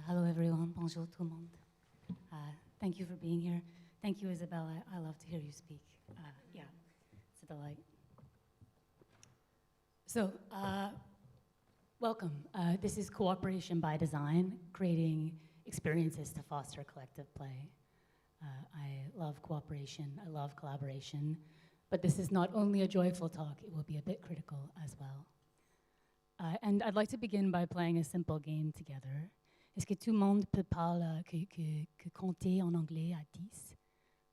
Hello, everyone. Bonjour, tout le monde. Thank you for being here. Thank you, Isabelle. I love to hear you speak. Yeah, it's a delight. So, welcome. This is Cooperation by Design, creating experiences to foster collective play. I love cooperation. I love collaboration. But this is not only a joyful talk, it will be a bit critical as well. And I'd like to begin by playing a simple game together. Est-ce que tout le monde peut parler, que compter en anglais à 10?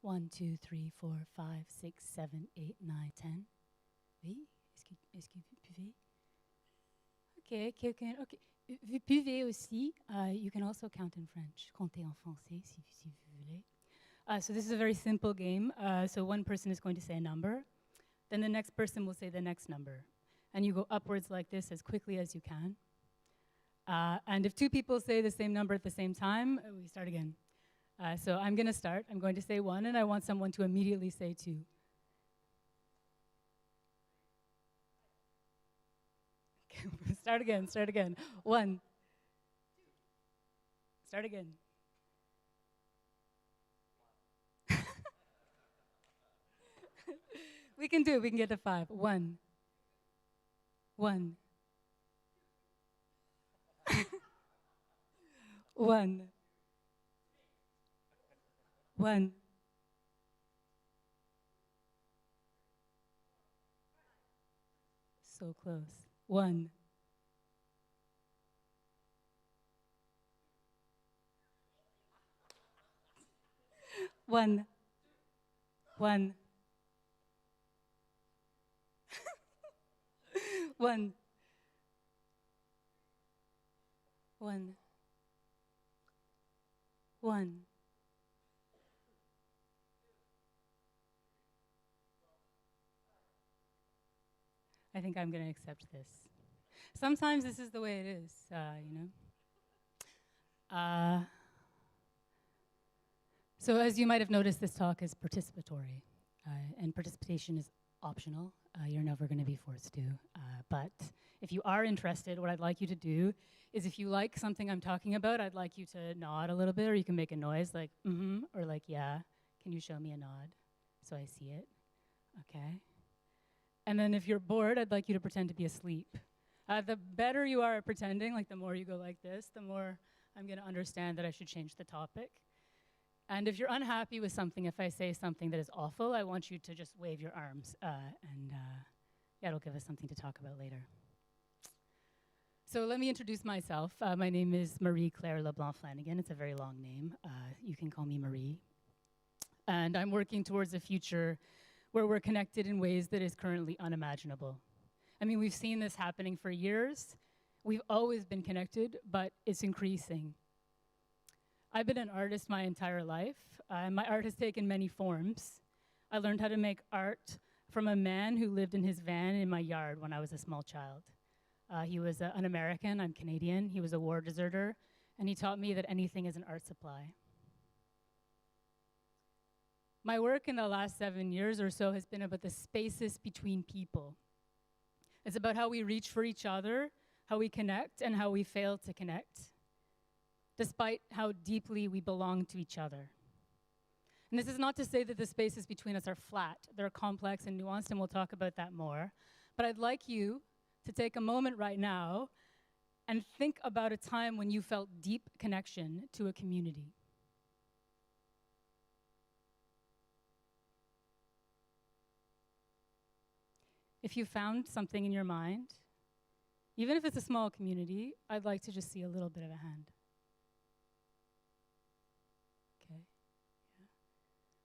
1, 2, 3, 4, 5, 6, 7, 8, 9, 10. Oui? Est-ce que vous pouvez? OK, quelqu'un. OK. Vous pouvez aussi, you can also count in French. Compter en français si vous voulez. So this is a very simple game. So one person is going to say a number. Then the next person will say the next number. And you go upwards like this as quickly as you can. And if two people say the same number at the same time, we start again. So I'm going to start. I'm going to say 1, and I want someone to immediately say 2. Start again, start again. 1. Start again. We can do it. We can get to 5. 1. 1. 1. 1. So close. 1. 1. 1. 1. 1. 1. I think I'm going to accept this. Sometimes this is the way it is, you know. So as you might have noticed, this talk is participatory, and participation is optional. You're never going to be forced to. But if you are interested, what I'd like you to do is if you like something I'm talking about, I'd like you to nod a little bit, or you can make a noise like, mm-hmm, or like, yeah. Can you show me a nod so I see it? Okay. And then if you're bored, I'd like you to pretend to be asleep. The better you are at pretending, like the more you go like this, the more I'm going to understand that I should change the topic. And if you're unhappy with something, if I say something that is awful, I want you to just wave your arms, and yeah, it'll give us something to talk about later. So let me introduce myself. My name is Marie-Claire LeBlanc Flanagan. It's a very long name. You can call me Marie. And I'm working towards a future where we're connected in ways that is currently unimaginable. I mean, we've seen this happening for years. We've always been connected, but it's increasing. I've been an artist my entire life. My art has taken many forms. I learned how to make art from a man who lived in his van in my yard when I was a small child. He was an American, I'm Canadian. He was a war deserter, and he taught me that anything is an art supply. My work in the last 7 years or so has been about the spaces between people. It's about how we reach for each other, how we connect, and how we fail to connect, despite how deeply we belong to each other. And this is not to say that the spaces between us are flat. They're complex and nuanced, and we'll talk about that more. But I'd like you to take a moment right now and think about a time when you felt deep connection to a community. If you found something in your mind, even if it's a small community, I'd like to just see a little bit of a hand. Okay. Yeah.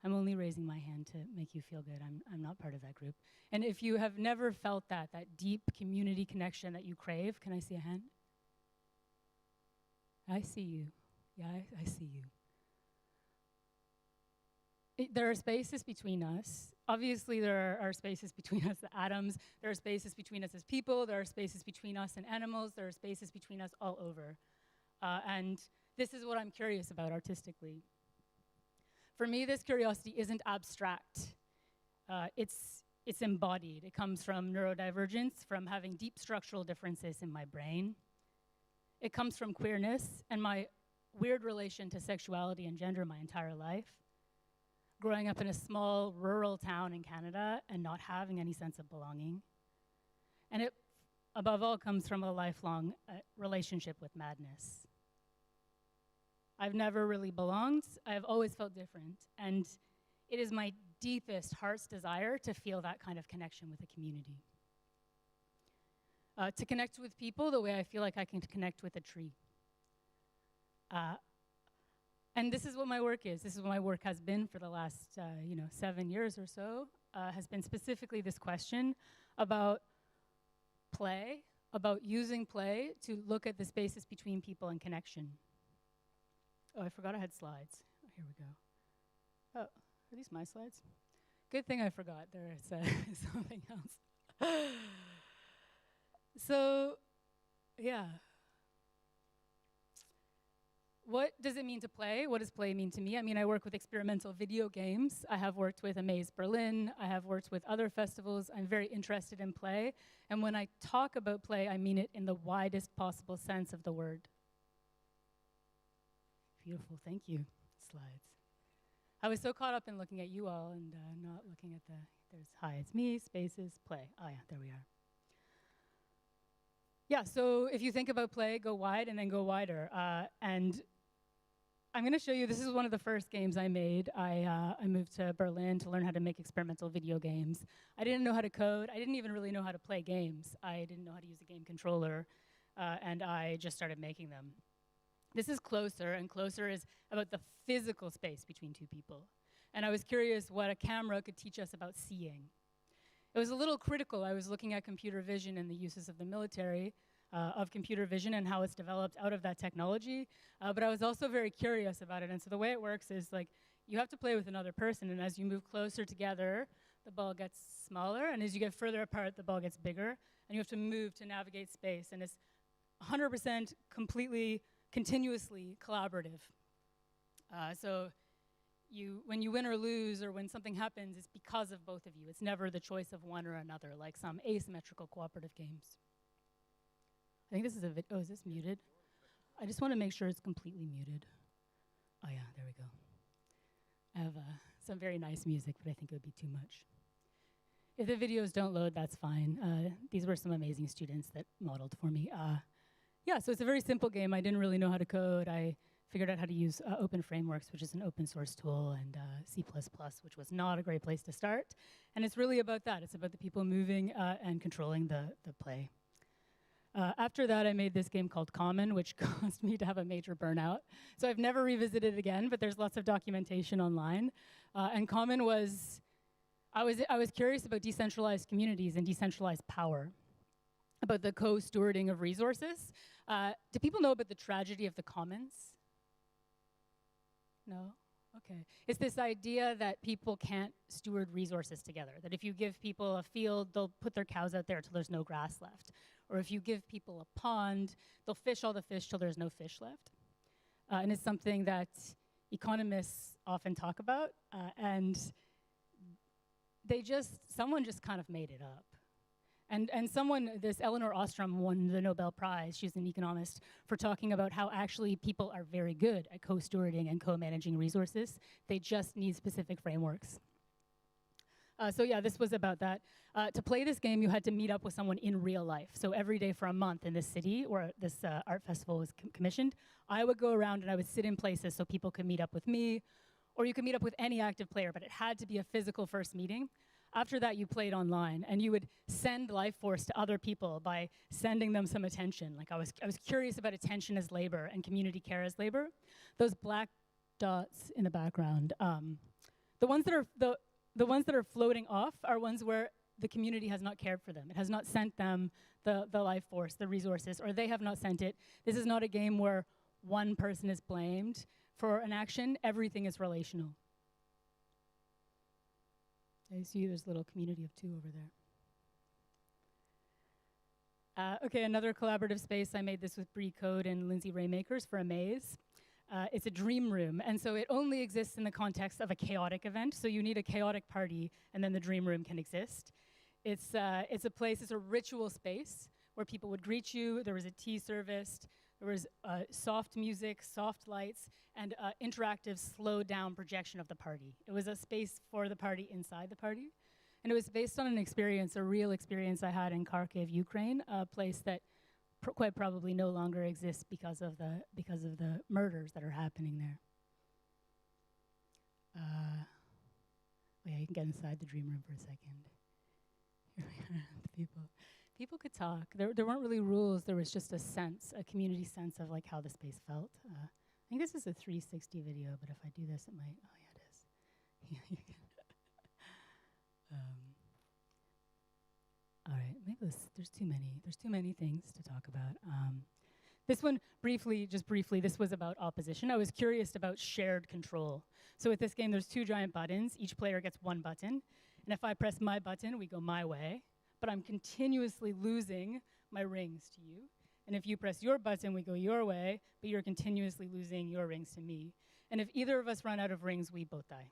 I'm only raising my hand to make you feel good. I'm not part of that group. And if you have never felt that deep community connection that you crave, can I see a hand? I see you. Yeah, I see you. There are spaces between us. Obviously, there are spaces between us, the atoms. There are spaces between us as people. There are spaces between us and animals. There are spaces between us all over. And this is what I'm curious about artistically. For me, this curiosity isn't abstract. It's embodied. It comes from neurodivergence, from having deep structural differences in my brain. It comes from queerness and my weird relation to sexuality and gender my entire life, growing up in a small rural town in Canada and not having any sense of belonging. And it, above all, comes from a lifelong relationship with madness. I've never really belonged. I've always felt different. And it is my deepest heart's desire to feel that kind of connection with a community. To connect with people the way I feel like I can connect with a tree. And this is what my work is. This is what my work has been for the last 7 years or so, has been specifically this question about play, about using play to look at the spaces between people and connection. Oh, I forgot I had slides. Oh, here we go. Oh, are these my slides? Good thing I forgot. There's something else. So, yeah. What does it mean to play? What does play mean to me? I mean, I work with experimental video games. I have worked with Amaze Berlin. I have worked with other festivals. I'm very interested in play. And when I talk about play, I mean it in the widest possible sense of the word. Beautiful, thank you. Slides. I was so caught up in looking at you all and not looking at hi, it's me, spaces, play. Oh yeah, there we are. Yeah, so if you think about play, go wide and then go wider. And I'm going to show you, this is one of the first games I made. I moved to Berlin to learn how to make experimental video games. I didn't know how to code. I didn't even really know how to play games. I didn't know how to use a game controller, and I just started making them. This is Closer, and Closer is about the physical space between two people. And I was curious what a camera could teach us about seeing. It was a little critical. I was looking at computer vision and the uses of the military, of computer vision and how it's developed out of that technology. But I was also very curious about it. And so the way it works is like you have to play with another person. And as you move closer together, the ball gets smaller. And as you get further apart, the ball gets bigger. And you have to move to navigate space. And it's 100% completely, continuously collaborative. So when you win or lose or when something happens, it's because of both of you. It's never the choice of one or another, like some asymmetrical cooperative games. I think this is oh, is this muted? I just want to make sure it's completely muted. Oh yeah, there we go. I have some very nice music, but I think it would be too much. If the videos don't load, that's fine. These were some amazing students that modeled for me. Yeah, so it's a very simple game. I didn't really know how to code. I figured out how to use Open Frameworks, which is an open source tool, and C++, which was not a great place to start. And it's really about that. It's about the people moving and controlling the play. After that, I made this game called Common, which caused me to have a major burnout. So I've never revisited it again, but there's lots of documentation online. And Common was, I was curious about decentralized communities and decentralized power, about the co-stewarding of resources. Do people know about the tragedy of the commons? No? Okay. It's this idea that people can't steward resources together, that if you give people a field, they'll put their cows out there till there's no grass left. Or if you give people a pond, they'll fish all the fish till there's no fish left. And it's something that economists often talk about, and someone just kind of made it up. And this Elinor Ostrom won the Nobel Prize, she's an economist, for talking about how actually people are very good at co-stewarding and co-managing resources. They just need specific frameworks. So yeah, this was about that. To play this game, you had to meet up with someone in real life. So every day for a month in this city where this art festival was commissioned, I would go around and I would sit in places so people could meet up with me, or you could meet up with any active player, but it had to be a physical first meeting. After that, you played online, and you would send life force to other people by sending them some attention. Like I was curious about attention as labor and community care as labor. Those black dots in the background, the ones that are floating off are ones where the community has not cared for them. It has not sent them the life force, the resources, or they have not sent it. This is not a game where one person is blamed for an action. Everything is relational. I see there's a little community of two over there. Okay, another collaborative space. I made this with Bree Code and Lindsay Raymakers for Amaze. It's a dream room, and so it only exists in the context of a chaotic event, so you need a chaotic party, and then the dream room can exist. It's a ritual space where people would greet you. There was a tea serviced. There was soft music, soft lights, and interactive slowed down projection of the party. It was a space for the party inside the party. And it was based on an experience, a real experience I had in Kharkiv, Ukraine, a place that quite probably no longer exists because of the murders that are happening there. Yeah, you can get inside the dream room for a second. Here we are, the people could talk. There weren't really rules. There was just a sense, a community sense of like how the space felt. I think this is a 360 video, but if I do this, it might. Oh yeah, it is. Yeah, you can. All right, maybe there's too many things to talk about. This one, just briefly, this was about opposition. I was curious about shared control. So with this game, there's 2 giant buttons. Each player gets 1 button. And if I press my button, we go my way. But I'm continuously losing my rings to you. And if you press your button, we go your way, but you're continuously losing your rings to me. And if either of us run out of rings, we both die.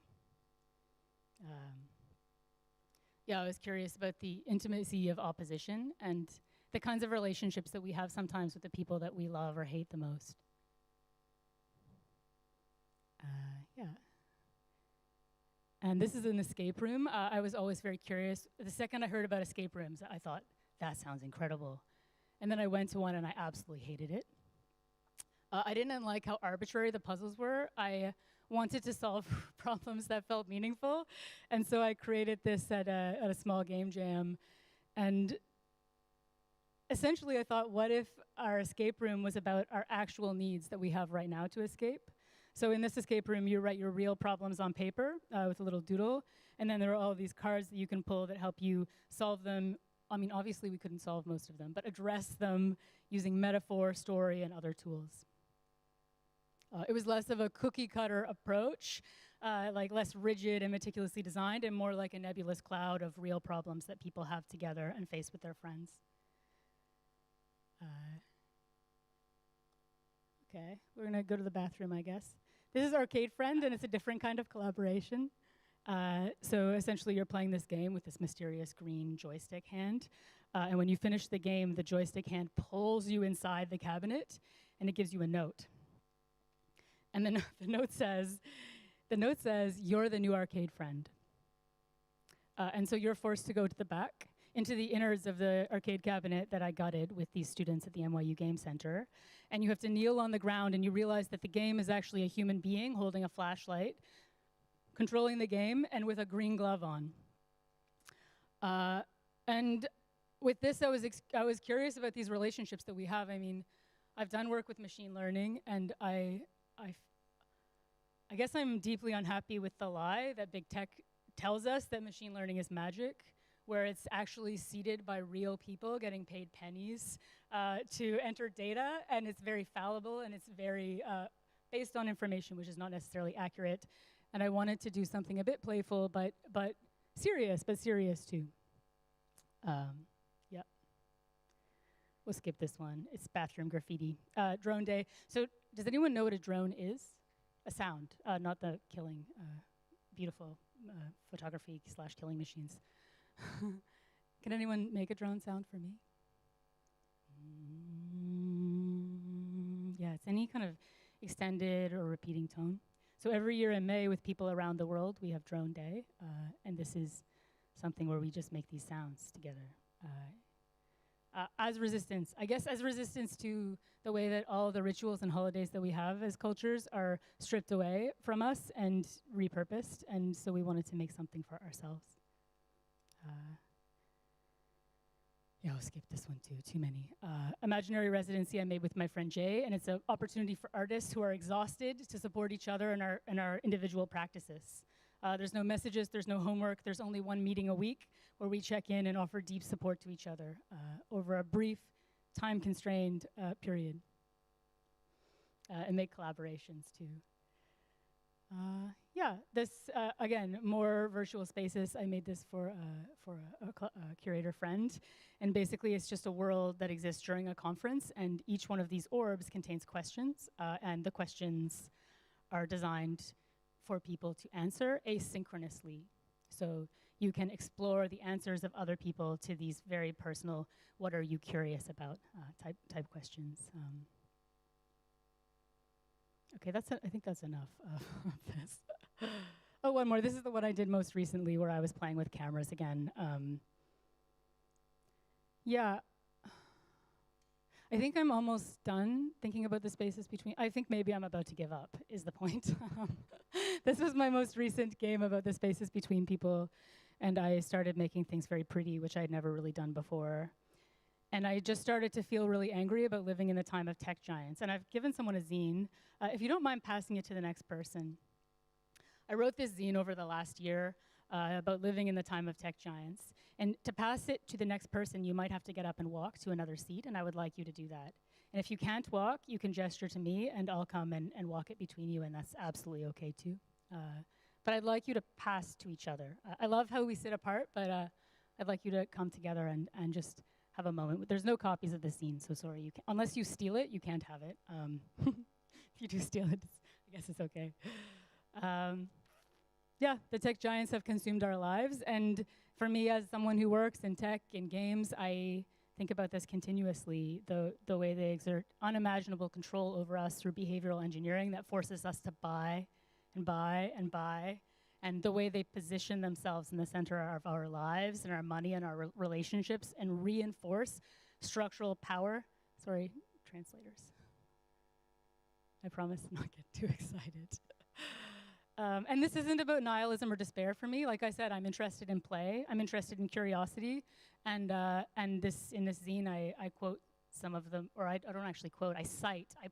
Yeah, I was curious about the intimacy of opposition and the kinds of relationships that we have sometimes with the people that we love or hate the most. Yeah. And this is an escape room. I was always very curious. The second I heard about escape rooms, I thought, that sounds incredible. And then I went to one and I absolutely hated it. I didn't like how arbitrary the puzzles were. I wanted to solve problems that felt meaningful. And so I created this at a small game jam. And essentially I thought, what if our escape room was about our actual needs that we have right now to escape? So in this escape room, you write your real problems on paper with a little doodle. And then there are all these cards that you can pull that help you solve them. I mean, obviously we couldn't solve most of them, but address them using metaphor, story, and other tools. It was less of a cookie cutter approach, like less rigid and meticulously designed, and more like a nebulous cloud of real problems that people have together and face with their friends. Okay, we're gonna go to the bathroom, I guess. This is Arcade Friend, and it's a different kind of collaboration. So essentially you're playing this game with this mysterious green joystick hand. And when you finish the game, the joystick hand pulls you inside the cabinet, and it gives you a note. And then the note says, you're the new arcade friend. And so you're forced to go to the back, into the innards of the arcade cabinet that I gutted with these students at the NYU Game Center. And you have to kneel on the ground, and you realize that the game is actually a human being holding a flashlight, controlling the game, and with a green glove on. And with this, I was curious about these relationships that we have. I mean, I've done work with machine learning, and I guess I'm deeply unhappy with the lie that big tech tells us that machine learning is magic, where it's actually seeded by real people getting paid pennies to enter data, and it's very fallible, and it's very based on information which is not necessarily accurate. And I wanted to do something a bit playful, but serious too. Yep. We'll skip this one. It's bathroom graffiti. Drone day. So does anyone know what a drone is? A sound, not the killing, beautiful photography / killing machines. Can anyone make a drone sound for me? Yeah, it's any kind of extended or repeating tone. So every year in May with people around the world, we have Drone Day, and this is something where we just make these sounds together. As resistance, I guess as resistance to the way that all the rituals and holidays that we have as cultures are stripped away from us and repurposed, and so we wanted to make something for ourselves. Yeah, I'll skip this one too, too many. Imaginary residency I made with my friend Jay, and it's an opportunity for artists who are exhausted to support each other in our individual practices. There's no messages, there's no homework, there's only one meeting a week where we check in and offer deep support to each other over a brief, time-constrained period. And make collaborations too. Yeah, this, again, more virtual spaces. I made this for a curator friend. And basically, it's just a world that exists during a conference. And each one of these orbs contains questions. And the questions are designed for people to answer asynchronously. So you can explore the answers of other people to these very personal, what are you curious about type questions. Okay, I think that's enough of this. Oh, one more. This is the one I did most recently where I was playing with cameras again. Yeah, I think I'm almost done thinking about the spaces between. I think maybe I'm about to give up, is the point. This was my most recent game about the spaces between people, and I started making things very pretty, which I'd never really done before. And I just started to feel really angry about living in the time of tech giants. And I've given someone a zine. If you don't mind passing it to the next person. I wrote this zine over the last year about living in the time of tech giants. And to pass it to the next person, you might have to get up and walk to another seat, and I would like you to do that. And if you can't walk, you can gesture to me, and I'll come and walk it between you, and that's absolutely okay too. But I'd like you to pass to each other. I love how we sit apart, but I'd like you to come together and just have a moment. There's no copies of the zine, so sorry. Unless you steal it, you can't have it. If you do steal it, I guess it's okay. Yeah, the tech giants have consumed our lives, and for me, as someone who works in tech, in games, I think about this continuously, the way they exert unimaginable control over us through behavioral engineering that forces us to buy and buy and buy, and the way they position themselves in the center of our lives and our money and our relationships and reinforce structural power. Sorry, translators. I promise to not get too excited. And this isn't about nihilism or despair for me. Like I said, I'm interested in play. I'm interested in curiosity. And in this zine, I quote some of them, or I don't actually quote, I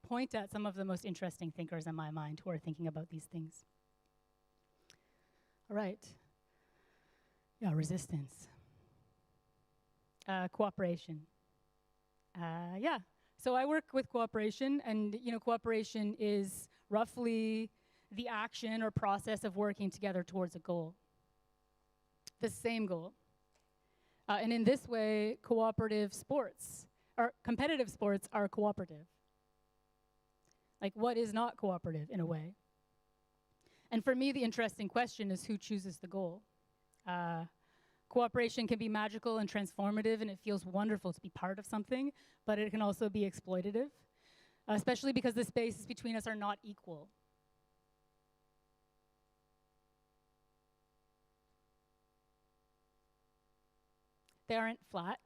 point at some of the most interesting thinkers in my mind who are thinking about these things. All right. Yeah, resistance. Cooperation. Yeah, so I work with cooperation, and cooperation is roughly the action or process of working together towards a goal. The same goal. And in this way, cooperative sports, or competitive sports, are cooperative. Like, what is not cooperative in a way? And for me, the interesting question is who chooses the goal? Cooperation can be magical and transformative, and it feels wonderful to be part of something, but it can also be exploitative, especially because the spaces between us are not equal. They aren't flat.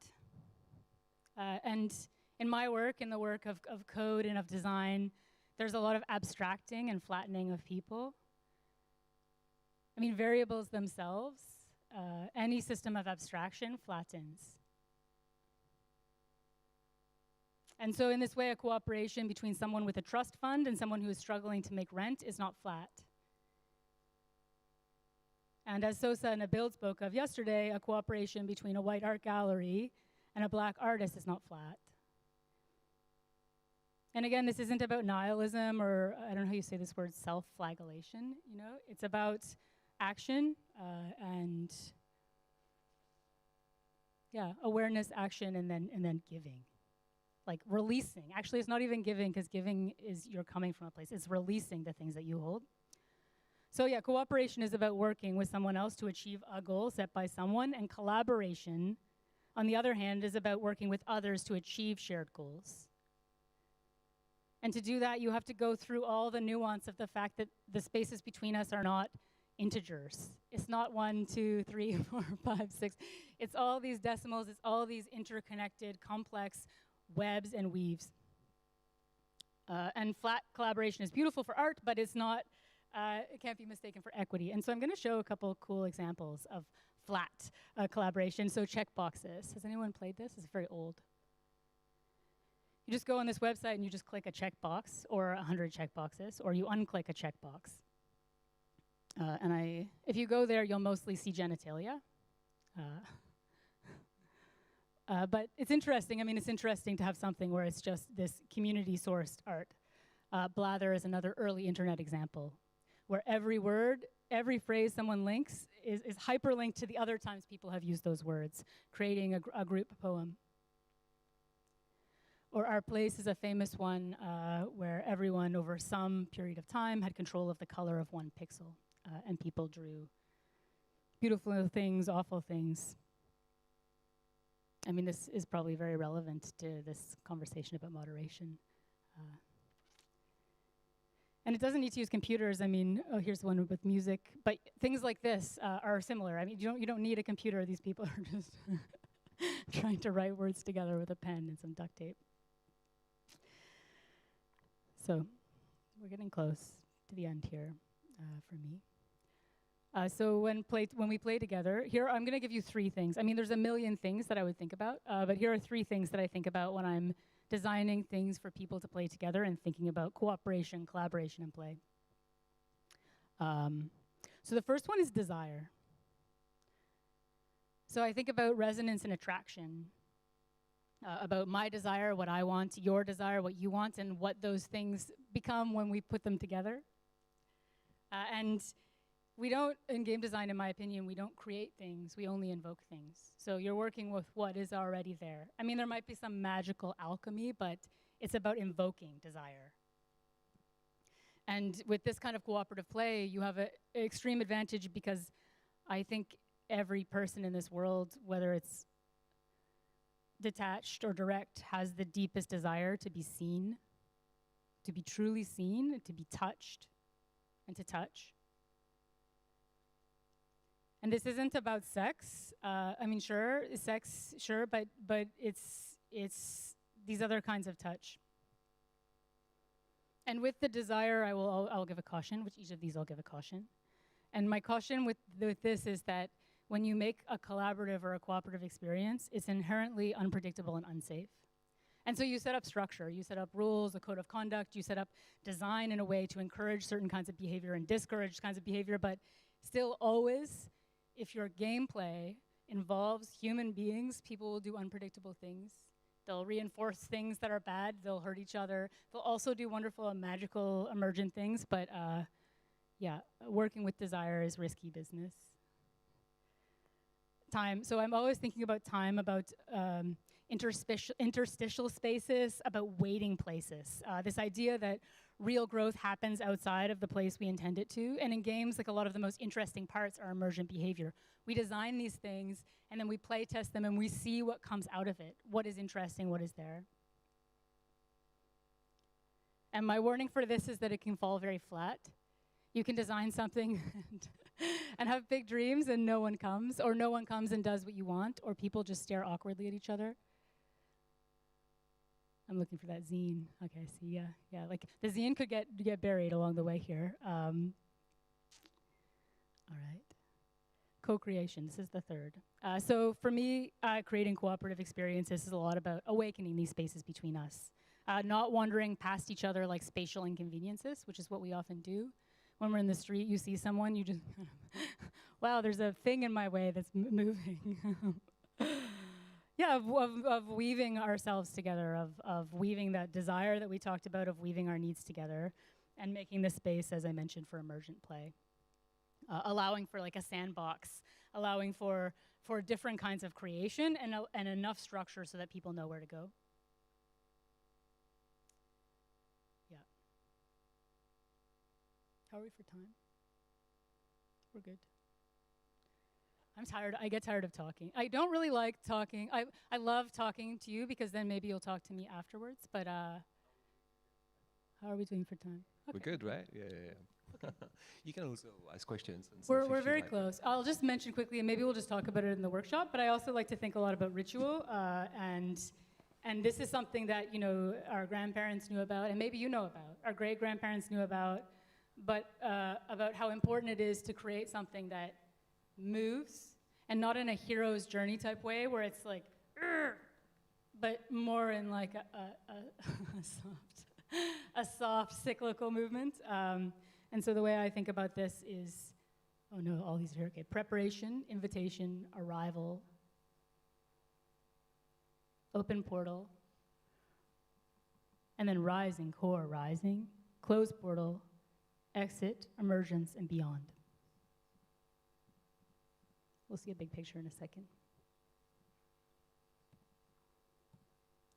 And in my work, in the work of code and of design, there's a lot of abstracting and flattening of people. I mean, variables themselves, any system of abstraction flattens. And so in this way, a cooperation between someone with a trust fund and someone who is struggling to make rent is not flat. And as Sosa and Abil spoke of yesterday, a cooperation between a white art gallery and a black artist is not flat. And again, this isn't about nihilism or, I don't know how you say this word, self-flagellation, It's about action and, awareness, action, and then giving. Like releasing. Actually, it's not even giving, because giving is you're coming from a place. It's releasing the things that you hold. So yeah, cooperation is about working with someone else to achieve a goal set by someone, and collaboration, on the other hand, is about working with others to achieve shared goals. And to do that, you have to go through all the nuance of the fact that the spaces between us are not integers. It's not 1, 2, 3, 4, 5, 6. It's all these decimals, it's all these interconnected, complex webs and weaves. And flat collaboration is beautiful for art, but it's not, it can't be mistaken for equity. And so I'm going to show a couple cool examples of flat collaboration. So checkboxes. Has anyone played this? It's very old. You just go on this website and you just click a checkbox, or 100 checkboxes, or you unclick a checkbox. If you go there, you'll mostly see genitalia. But it's interesting. I mean, it's interesting to have something where it's just this community-sourced art. Blather is another early internet example, where every word, every phrase someone links is hyperlinked to the other times people have used those words, creating a group poem. Or Our Place is a famous one where everyone over some period of time had control of the color of one pixel, and people drew beautiful things, awful things. I mean, this is probably very relevant to this conversation about moderation. And it doesn't need to use computers. I mean, oh, here's one with music. But things like this are similar. I mean, you don't need a computer. These people are just trying to write words together with a pen and some duct tape. So we're getting close to the end here for me. So when we play together, here I'm going to give you 3 things. I mean, there's a million things that I would think about, but here are 3 things that I think about when I'm designing things for people to play together and thinking about cooperation, collaboration, and play. So the first one is desire. So I think about resonance and attraction, about my desire, what I want, your desire, what you want, and what those things become when we put them together. And we don't, in game design, in my opinion, we don't create things, we only invoke things. So you're working with what is already there. I mean, there might be some magical alchemy, but it's about invoking desire. And with this kind of cooperative play, you have an extreme advantage because I think every person in this world, whether it's detached or direct, has the deepest desire to be seen, to be truly seen, to be touched, and to touch. And this isn't about sex. I mean, sure, sex, sure, but it's these other kinds of touch. And with the desire, I'll give a caution, which each of these I'll give a caution. And my caution with this is that when you make a collaborative or a cooperative experience, it's inherently unpredictable and unsafe. And so you set up structure, you set up rules, a code of conduct, you set up design in a way to encourage certain kinds of behavior and discourage kinds of behavior, but still always, if your gameplay involves human beings, people will do unpredictable things. They'll reinforce things that are bad, they'll hurt each other. They'll also do wonderful and magical emergent things, but yeah, working with desire is risky business. Time, so I'm always thinking about time, about interstitial spaces, about waiting places. This idea that real growth happens outside of the place we intend it to. And in games, like a lot of the most interesting parts are emergent behavior. We design these things, and then we play test them, and we see what comes out of it. What is interesting, what is there. And my warning for this is that it can fall very flat. You can design something and have big dreams, and no one comes, or no one comes and does what you want, or people just stare awkwardly at each other. I'm looking for that zine. Okay, I see, yeah. Like the zine could get buried along the way here. All right. Co-creation, this is the third. So for me, creating cooperative experiences is a lot about awakening these spaces between us. Not wandering past each other like spatial inconveniences, which is what we often do. When we're in the street, you see someone, you just, wow, there's a thing in my way that's moving. Yeah, of weaving ourselves together, of weaving that desire that we talked about, of weaving our needs together, and making the space, as I mentioned, for emergent play. Allowing for like a sandbox, allowing for different kinds of creation, and enough structure so that people know where to go. Yeah. How are we for time? We're good. I'm tired. I get tired of talking. I don't really like talking. I love talking to you because then maybe you'll talk to me afterwards. But how are we doing for time? Okay. We're good, right? Yeah. Okay. You can also ask questions. And We're very close. I'll just mention quickly, and maybe we'll just talk about it in the workshop. But I also like to think a lot about ritual, and this is something that our grandparents knew about, and maybe you know about. Our great grandparents knew about, but about how important it is to create something that moves, and not in a hero's journey type way where it's like, but more in like a soft cyclical movement. And so the way I think about this is, oh no, all these are here. Okay, preparation, invitation, arrival, open portal, and then rising, core, rising, close portal, exit, emergence, and beyond. We'll see a big picture in a second.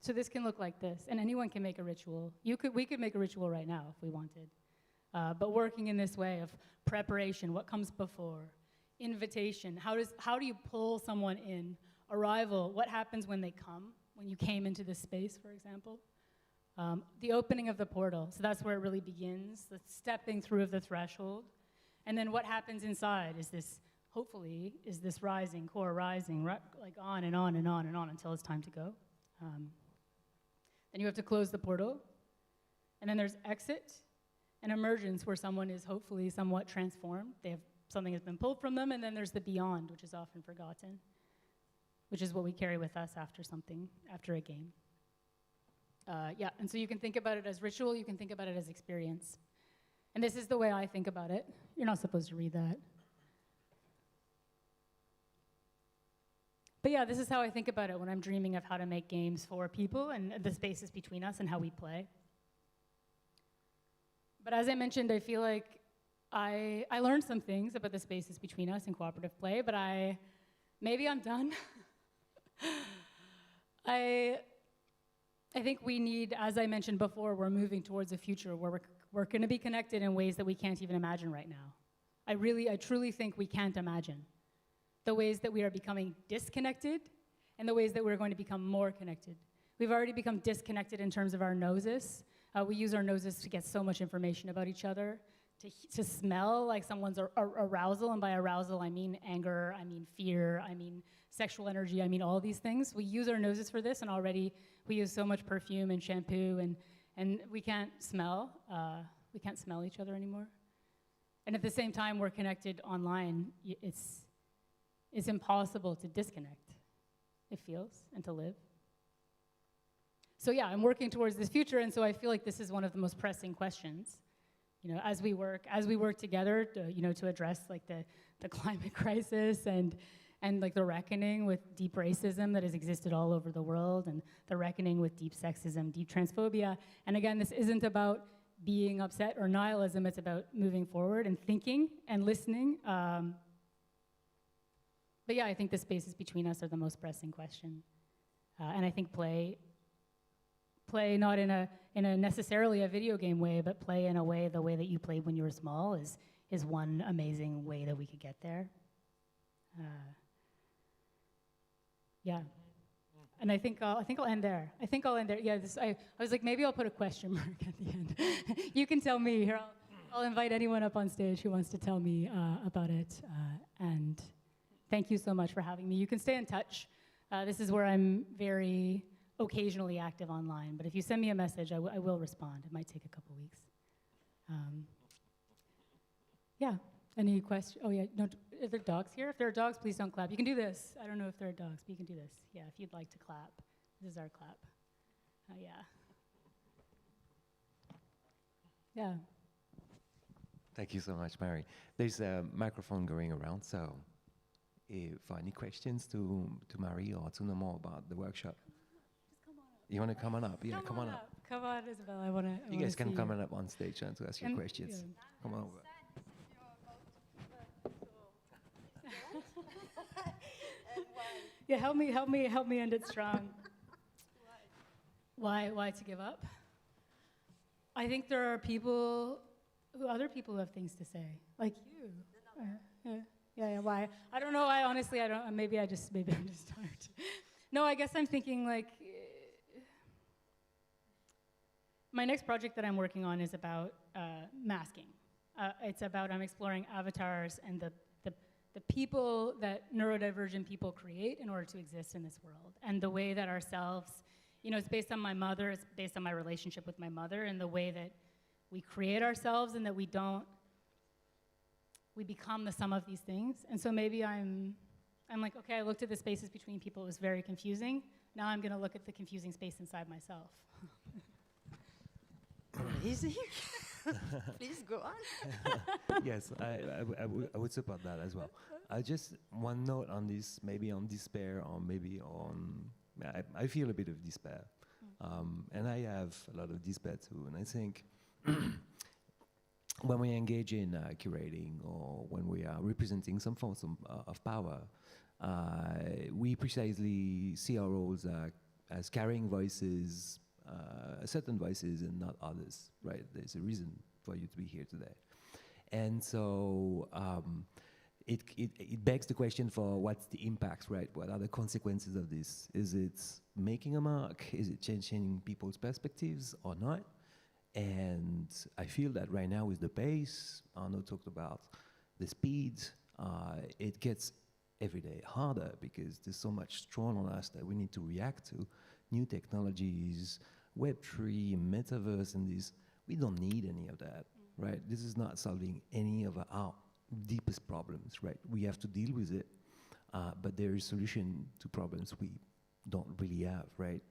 So this can look like this, and anyone can make a ritual. We could make a ritual right now if we wanted. But working in this way of preparation, what comes before, invitation, how do you pull someone in, arrival, what happens when they come, when you came into this space, for example, The opening of the portal. So that's where it really begins, the stepping through of the threshold. And then what happens inside is this, hopefully, is this rising, core rising, like on and on and on and on until it's time to go. Then you have to close the portal. And then there's exit and emergence, where someone is hopefully somewhat transformed. Something has been pulled from them. And then there's the beyond, which is often forgotten, which is what we carry with us after a game. And so you can think about it as ritual, you can think about it as experience. And this is the way I think about it. You're not supposed to read that. But yeah, this is how I think about it when I'm dreaming of how to make games for people and the spaces between us and how we play. But as I mentioned, I feel like I learned some things about the spaces between us in cooperative play, but maybe I'm done. I think we need, as I mentioned before, we're moving towards a future where we're going to be connected in ways that we can't even imagine right now. I truly think we can't imagine the ways that we are becoming disconnected and the ways that we're going to become more connected. We've already become disconnected in terms of our noses. We use our noses to get so much information about each other, to smell like someone's arousal, and by arousal I mean anger, I mean fear, I mean sexual energy, I mean all these things. We use our noses for this, and already we use so much perfume and shampoo, and we can't smell. We can't smell each other anymore. And at the same time, we're connected online. It's impossible to disconnect, it feels, and to live. So yeah, I'm working towards this future, and so I feel like this is one of the most pressing questions. You know, as we work together to address like the climate crisis and like the reckoning with deep racism that has existed all over the world, and the reckoning with deep sexism, deep transphobia. And again, this isn't about being upset or nihilism, it's about moving forward and thinking and listening. But yeah, I think the spaces between us are the most pressing question. And I think play not in a necessarily a video game way, but play in a way, the way that you played when you were small is one amazing way that we could get there. Yeah. And I think I'll end there. Yeah, I was like, maybe I'll put a question mark at the end. You can tell me. Here, I'll invite anyone up on stage who wants to tell me about it. And thank you so much for having me. You can stay in touch. This is where I'm very occasionally active online. But if you send me a message, I will respond. It might take a couple weeks. Yeah. Any questions? Oh, yeah. No, are there dogs here? If there are dogs, please don't clap. You can do this. I don't know if there are dogs, but you can do this. Yeah, if you'd like to clap. This is our clap. Yeah. Yeah. Thank you so much, Mary. There's a microphone going around, so if any questions to Mary or to know more about the workshop. Just come on up. You want to come on up? Yeah, come on up. Come on, Isabel. I want to. You guys can come on up on stage and to ask your questions. Yeah. Come on over. Yeah, help me end it strong. Why to give up? I think there are other people who have things to say, like you. Yeah, why? I don't know. Honestly, I don't. Maybe I'm just tired. No, I guess I'm thinking like, my next project that I'm working on is about masking. It's about I'm exploring avatars and the people that neurodivergent people create in order to exist in this world, and the way that ourselves, it's based on my mother, it's based on my relationship with my mother, and the way that we create ourselves and that we become the sum of these things. And so maybe I'm like, okay, I looked at the spaces between people, it was very confusing. Now I'm gonna look at the confusing space inside myself. Easy. Please go on. Yes, I would support that as well. Just one note on this, maybe on despair, or maybe on, I feel a bit of despair. And I have a lot of despair too, and I think when we engage in curating, or when we are representing some forms of power, we precisely see our roles as carrying voices, certain voices and not others, right? There's a reason for you to be here today. And so it begs the question for what's the impact, right? What are the consequences of this? Is it making a mark? Is it changing people's perspectives or not? And I feel that right now with the pace, Arnaud talked about the speed, it gets every day harder because there's so much thrown on us that we need to react to. New technologies, Web3, Metaverse, and this. We don't need any of that, right? This is not solving any of our deepest problems, right? We have to deal with it, but there is solution to problems we don't really have, right?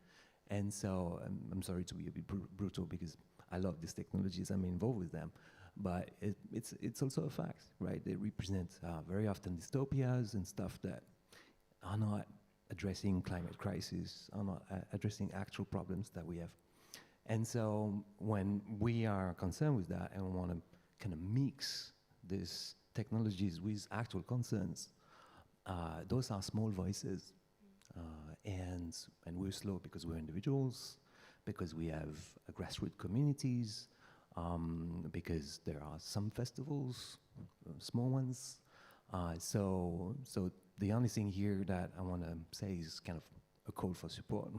And so I'm sorry to be a bit brutal because I love these technologies, I'm involved with them, but it's also a fact, right? They represent very often dystopias and stuff that are not addressing climate crisis, are not addressing actual problems that we have. And so when we are concerned with that and we want to kind of mix these technologies with actual concerns, those are small voices. And we're slow because we're individuals, because we have grassroots communities, because there are some festivals, small ones. So the only thing here that I want to say is kind of a call for support.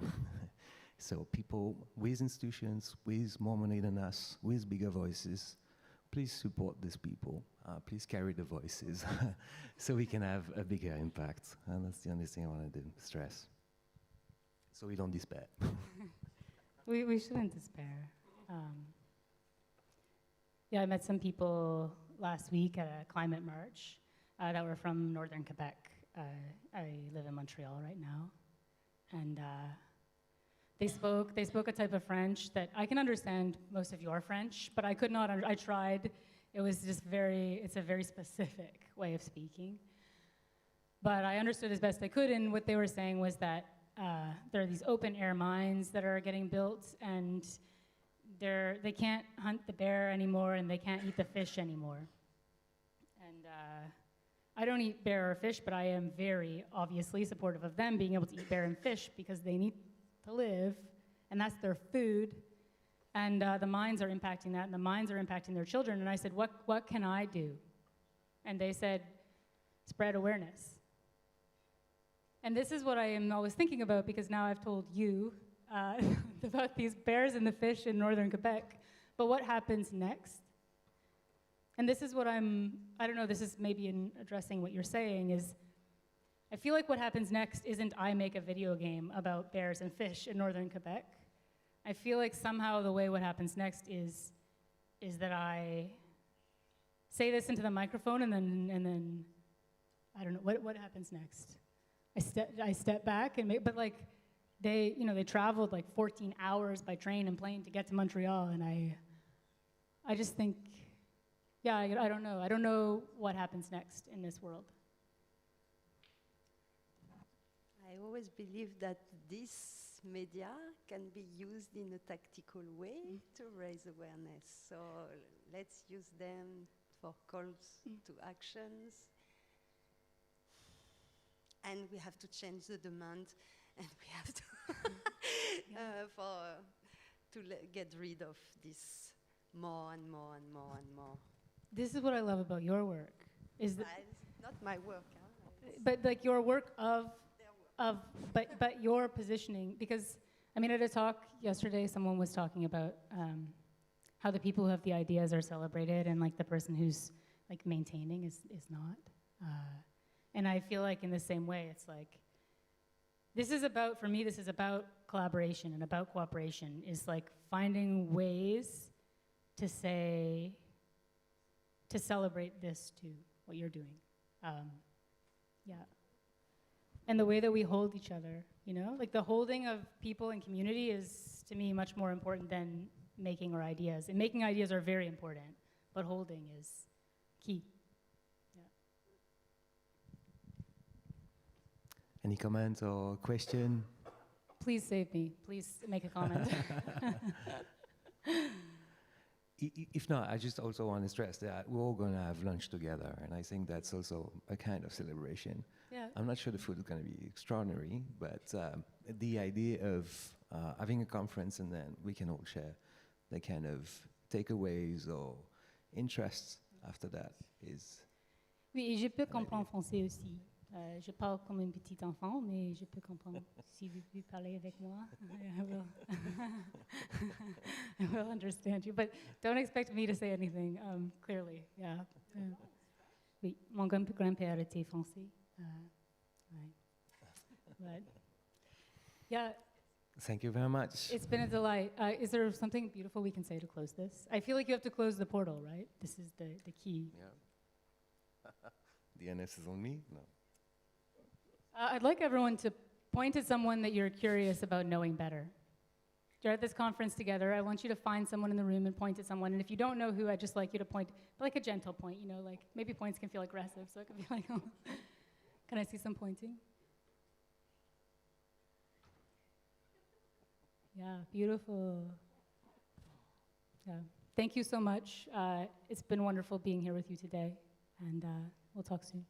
So people with institutions, with more money than us, with bigger voices, please support these people. Please carry the voices so we can have a bigger impact. And that's the only thing I want to do, stress. So we don't despair. We shouldn't despair. Yeah, I met some people last week at a climate march that were from northern Quebec. I live in Montreal right now. And they spoke a type of French that I can understand most of your French, but I could not, I tried. It was just it's a very specific way of speaking. But I understood as best I could, and what they were saying was that there are these open air mines that are getting built, and they can't hunt the bear anymore, and they can't eat the fish anymore. And I don't eat bear or fish, but I am very obviously supportive of them being able to eat bear and fish because they need to live, and that's their food. And the mines are impacting that, and the mines are impacting their children. And I said, what can I do? And they said, spread awareness. And this is what I am always thinking about, because now I've told you about these bears and the fish in northern Quebec. But what happens next? And this is what I don't know, this is maybe in addressing what you're saying, is I feel like what happens next isn't I make a video game about bears and fish in northern Quebec. I feel like somehow the way what happens next is that I say this into the microphone and then I don't know, what happens next? I step back and but like they traveled like 14 hours by train and plane to get to Montreal, and I just think, yeah, I don't know. I don't know what happens next in this world. I always believe that this media can be used in a tactical way to raise awareness. So let's use them for calls to actions. And we have to change the demand, and we have to get rid of this more and more and more and more. This is what I love about your work. Is that it's not my work, but like your work but your positioning, because I mean at a talk yesterday someone was talking about how the people who have the ideas are celebrated and like the person who's like maintaining is not. And I feel like in the same way, it's like, for me, this is about collaboration and about cooperation, is like finding ways to celebrate this too, what you're doing. Yeah. And the way that we hold each other, like the holding of people and community is, to me, much more important than making our ideas. And making ideas are very important, but holding is key. Any comment or question? Please save me. Please make a comment. If not, I just also want to stress that we're all going to have lunch together, and I think that's also a kind of celebration. Yeah. I'm not sure the food is going to be extraordinary, but the idea of having a conference and then we can all share the kind of takeaways or interests after that is Oui, et je peux comprendre français aussi. Je parle comme un petit enfant, mais je peux comprendre. Si vous pouvez parler avec moi, I will, I will understand you. But don't expect me to say anything, clearly, yeah. Oui, mon grand-père était français. Ouais. But, yeah, Thank you very much. it's been a delight. Is there something beautiful we can say to close this? I feel like you have to close the portal, right? This is the key. Yeah. The NS is on me? No. I'd like everyone to point at someone that you're curious about knowing better. You're at this conference together. I want you to find someone in the room and point at someone. And if you don't know who, I'd just like you to point, but like a gentle point, you know, like maybe points can feel aggressive, so it could be like, oh. Can I see some pointing? Yeah, beautiful. Yeah, thank you so much. It's been wonderful being here with you today, and we'll talk soon.